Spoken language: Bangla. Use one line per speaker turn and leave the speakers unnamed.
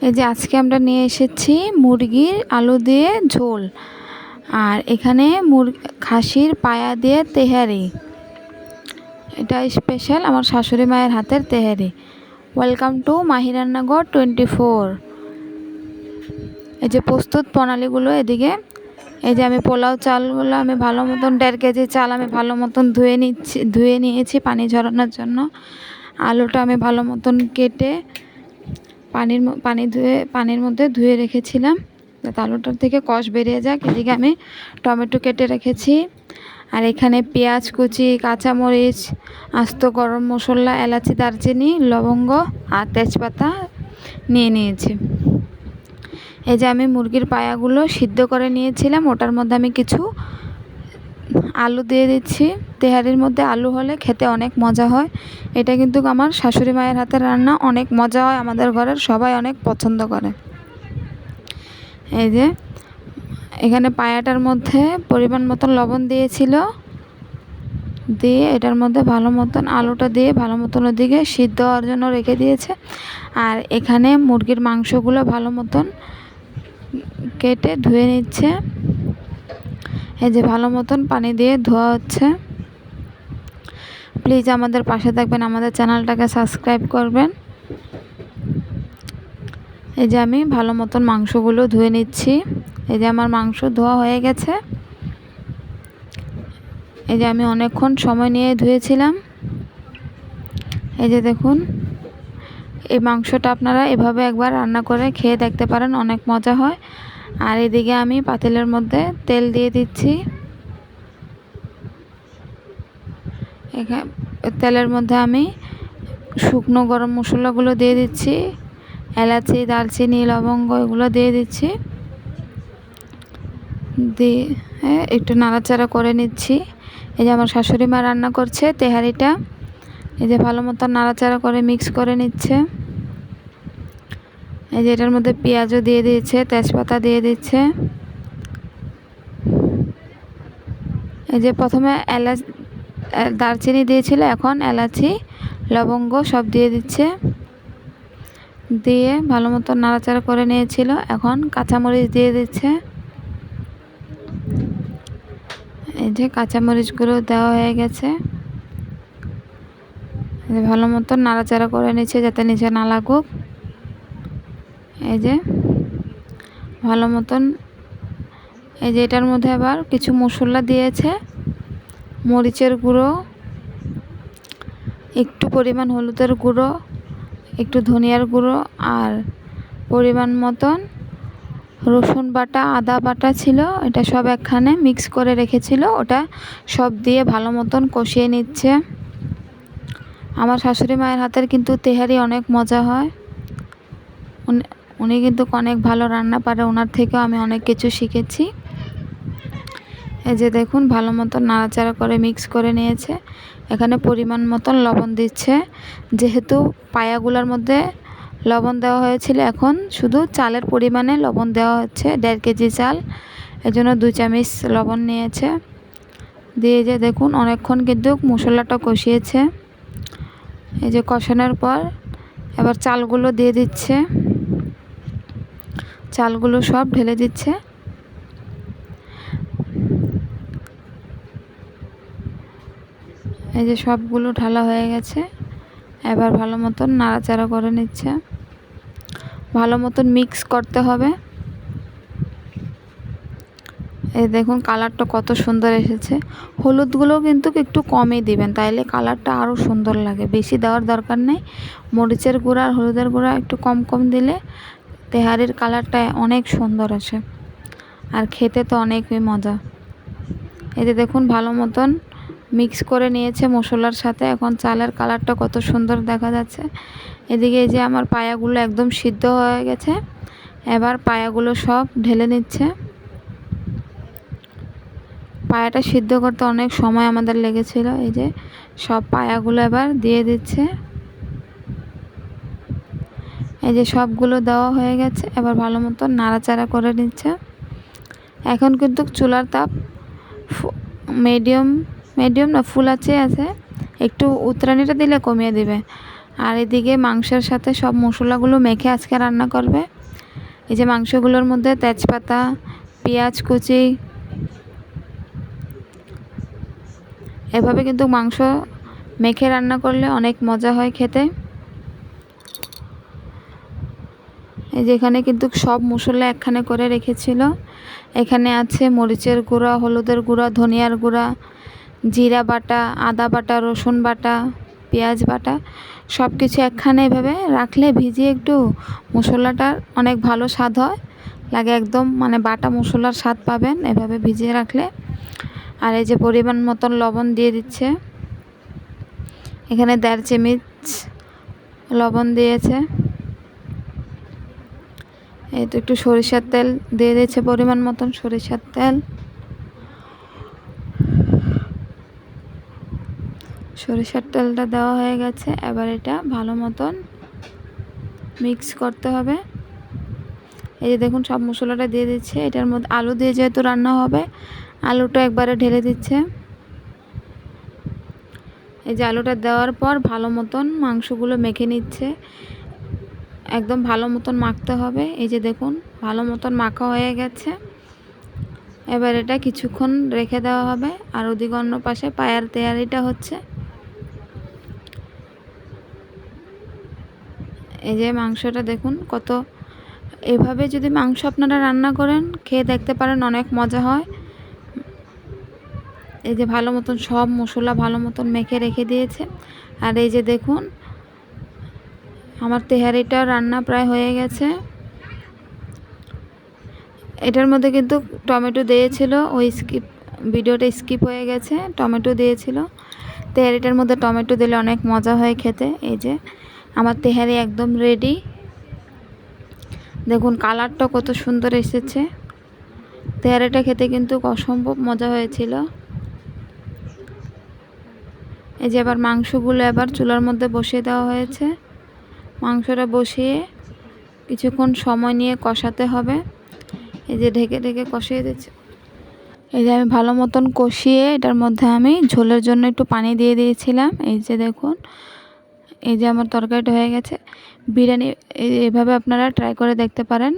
এই যে আজকে আমরা নিয়ে এসেছি মুরগির আলু দিয়ে ঝোল, আর এখানে খাসির পায়া দিয়ে তেহারি। এটা স্পেশাল আমার শাশুড়ি মায়ের হাতের তেহারি। ওয়েলকাম টু মাহি রান্নাঘর 24। এই যে প্রস্তুত প্রণালীগুলো এদিকে। এই যে আমি পোলাও চালগুলো আমি ভালো মতন 1.5 কেজি চাল আমি ভালো মতন ধুয়ে নিয়েছি পানি ঝরানোর জন্য। আলুটা আমি ভালো মতন কেটে পানির মধ্যে ধুয়ে রেখেছিলাম যাতে আলুটার থেকে কষ বেরিয়ে যাক। এদিকে আমি টমেটো কেটে রেখেছি, আর এখানে পেঁয়াজ কুচি, কাঁচামরিচ, আস্ত গরম মশলা, এলাচি, দারচিনি, লবঙ্গ আর তেজপাতা নিয়ে নিয়েছি। এই যে আমি মুরগির পায়াগুলো সিদ্ধ করে নিয়েছিলাম, ওটার মধ্যে আমি কিছু আলু দিয়ে দিচ্ছি। তেহারির মধ্যে আলু হলে খেতে অনেক মজা হয়। এটা কিন্তু আমার শাশুড়ি মায়ের হাতের রান্না, অনেক মজা হয়, আমাদের ঘরের সবাই অনেক পছন্দ করে। এই যে এখানে পায়াটার মধ্যে পরিমাণ মতন লবণ দিয়েছিল, দিয়ে এটার মধ্যে ভালো মতন আলুটা দিয়ে ভালো মতন ওদিকে সিদ্ধ হওয়ার জন্য রেখে দিয়েছে। আর এখানে মুরগির মাংসগুলো ভালো মতন কেটে ধুয়ে নিচ্ছে। এই যে ভালো মতন পানি দিয়ে ধোয়া হচ্ছে। প্লিজ আমাদের পাশে থাকবেন, আমাদের চ্যানেলটাকে সাবস্ক্রাইব করবেন। এই যে আমি ভালো মতন মাংসগুলো ধুয়ে নিচ্ছি। এই যে আমার মাংস ধোয়া হয়ে গেছে। এই যে আমি অনেকক্ষণ সময় নিয়ে ধুয়েছিলাম। এই যে দেখুন, এই মাংসটা আপনারা এভাবে একবার রান্না করে খেয়ে দেখতে পারেন, অনেক মজা হয়। আর এদিকে আমি পাতিলের মধ্যে তেল দিয়ে দিচ্ছি। তেলের মধ্যে আমি শুকনো গরম মশলাগুলো দিয়ে দিচ্ছি, এলাচি, দারচিনি, লবঙ্গ এগুলো দিয়ে দিচ্ছি। দিয়ে একটু নাড়াচাড়া করে নিচ্ছি। এই যে আমার শাশুড়ি মা রান্না করছে তেহারিটা। এই যে ভালো মতো নাড়াচাড়া করে মিক্স করে নিচ্ছে। এই যে এটার মধ্যে পেঁয়াজও দিয়ে দিয়েছে, তেজপাতা দিয়ে দিচ্ছে। এই যে প্রথমে দারচিনি দিয়েছিল, এখন এলাচি, লবঙ্গ সব দিয়ে দিচ্ছে। দিয়ে ভালো মতো নাড়াচাড়া করে নিয়েছিল, এখন কাঁচামরিচ দিয়ে দিচ্ছে। এই যে কাঁচামরিচগুলো দেওয়া হয়ে গেছে। ভালো মতো নাড়াচাড়া করে নিচ্ছে যাতে নিচে না লাগুক। এই যে ভালো মতন, এই যে এটার মধ্যে আবার কিছু মশলা দিয়েছে, মরিচের গুঁড়ো, একটু পরিমাণ হলুদের গুঁড়ো, একটু ধনিয়ার গুঁড়ো, আর পরিমাণ মতন রসুন বাটা, আদা বাটা ছিল, এটা সব একখানে মিক্স করে রেখেছিল, ওটা সব দিয়ে ভালো মতন কষিয়ে নিচ্ছে। আমার শাশুড়ি মায়ের হাতের কিন্তু তেহারি অনেক মজা হয়। উনি কিন্তু অনেক ভালো রান্না পারে, ওনার থেকেও আমি অনেক কিছু শিখেছি। এই যে দেখুন ভালো মতন নাড়াচাড়া করে মিক্স করে নিয়েছে। এখানে পরিমাণ মতন লবণ দিচ্ছে, যেহেতু পায়াগুলোর মধ্যে লবণ দেওয়া হয়েছিল, এখন শুধু চালের পরিমাণে লবণ দেওয়া হচ্ছে। 1.5 কেজি চাল, এজন্য 2 চামচ লবণ নিয়েছে। দিয়ে যে দেখুন অনেকক্ষণ কিন্তু মশলাটা কষিয়েছে। এই যে কষানোর পর এবার চালগুলো দিয়ে দিচ্ছে, চালগুলো সব ঢেলে দিচ্ছে। এই যে সবগুলো ঢালা হয়ে গেছে। এবার ভালো মতন নাড়াচাড়া করে নিচ্ছে, ভালো মতন মিক্স করতে হবে। এই দেখুন কালারটা কত সুন্দর এসেছে। হলুদগুলো কিন্তু একটু কমই দিবেন, তাইলে কালারটা আরও সুন্দর লাগে, বেশি দেওয়ার দরকার নেই। মরিচের গুঁড়া আর হলুদের গুঁড়া একটু কম কম দিলে তেহারির কালারটা অনেক সুন্দর আসে, আর খেতে তো অনেকই মজা। এই যে দেখুন ভালো মতন মিক্স করে নিয়েছে মশলার সাথে, এখন চালের কালারটা কত সুন্দর দেখা যাচ্ছে। এদিকে এই যে আমার পায়াগুলো একদম সিদ্ধ হয়ে গেছে, এবার পায়াগুলো সব ঢেলে নিচ্ছে। পায়াটা সিদ্ধ করতে অনেক সময় আমাদের লেগেছিল। এই যে সব পায়াগুলো এবার দিয়ে দিচ্ছে। এই যে সবগুলো দেওয়া হয়ে গেছে, এবার ভালো মতো নাড়াচাড়া করে নিচ্ছে। এখন কিন্তু চুলার তাপ মিডিয়াম না ফুল আছে, একটু উতরানিটা দিলে কমিয়ে দিবে। আর এদিকে মাংসের সাথে সব মশলাগুলো মেখে আজকে রান্না করবে। এই যে মাংসগুলোর মধ্যে তেজপাতা, পেঁয়াজ কুচি, এভাবে কিন্তু মাংস মেখে রান্না করলে অনেক মজা হয় খেতে। এই যে এখানে কিন্তু সব মশলা একখানে করে রেখেছিল। এখানে আছে মরিচের গুঁড়া, হলুদের গুঁড়া, ধনিয়ার গুঁড়া, জিরা বাটা, আদা বাটা, রসুন বাটা, পেঁয়াজ বাটা, সব কিছু একখানে এভাবে রাখলে ভিজিয়ে একটু মশলাটার অনেক ভালো স্বাদ হয় লাগে, একদম মানে বাটা মশলার স্বাদ পাবেন এভাবে ভিজিয়ে রাখলে। আর এই যে পরিমাণ মতন লবণ দিয়ে দিচ্ছে, এখানে 1.5 চামচ লবণ দিয়েছে। এই তো একটু সরিষার তেল দিয়ে দিয়েছে, পরিমাণ মতন সরিষার তেল। সরিষার তেলটা দেওয়া হয়ে গেছে, এবার এটা ভালো মতন মিক্স করতে হবে। এই যে দেখুন সব মশলাটা দিয়ে দিচ্ছে। এটার মধ্যে আলু দিয়ে যেহেতু রান্না হবে, আলুটা একবারে ঢেলে দিচ্ছে। এই যে আলুটা দেওয়ার পর ভালো মতন মাংসগুলো মেখে নিচ্ছে, একদম ভালো মতন মাখতে হবে। এই যে দেখুন ভালো মতন মাখা হয়ে গেছে, এবার এটা কিছুক্ষণ রেখে দেওয়া হবে। আর ওদিকে অন্য পাশে পায়ার তৈয়ারিটা হচ্ছে। এই যে মাংসটা দেখুন কত, এভাবে যদি মাংস আপনারা রান্না করেন খেয়ে দেখতে পারেন, অনেক মজা হয়। এই যে ভালো মতন সব মশলা ভালো মতন মেখে রেখে দিয়েছে। আর এই যে দেখুন আমার তেহারিটা রান্না প্রায় হয়ে গেছে। এটার মধ্যে কিন্তু টমেটো দিয়েছিল, ওই ভিডিওটা স্কিপ হয়ে গেছে, টমেটো দিয়েছিল। তেহারিটার মধ্যে টমেটো দিলে অনেক মজা হয় খেতে। এই যে আমার তেহারি একদম রেডি। দেখুন কালারটা কত সুন্দর এসেছে। তেহারিটা খেতে কিন্তু অসম্ভব মজা হয়েছিল। এই যে আবার মাংসগুলো এবার চুলার মধ্যে বসিয়ে দেওয়া হয়েছে। মাংসটা বসিয়ে কিছুক্ষণ সময় নিয়ে কষাতে হবে। এই যে ঢেকে ঢেকে কষিয়ে দিচ্ছে। এই যে আমি ভালো মতন কষিয়ে এটার মধ্যে আমি ঝোলের জন্য একটু পানি দিয়ে দিয়েছিলাম। এই যে দেখুন এই যে আমার তরকারিটা হয়ে গেছে। বিরিয়ানি এভাবে আপনারা ট্রাই করে দেখতে পারেন।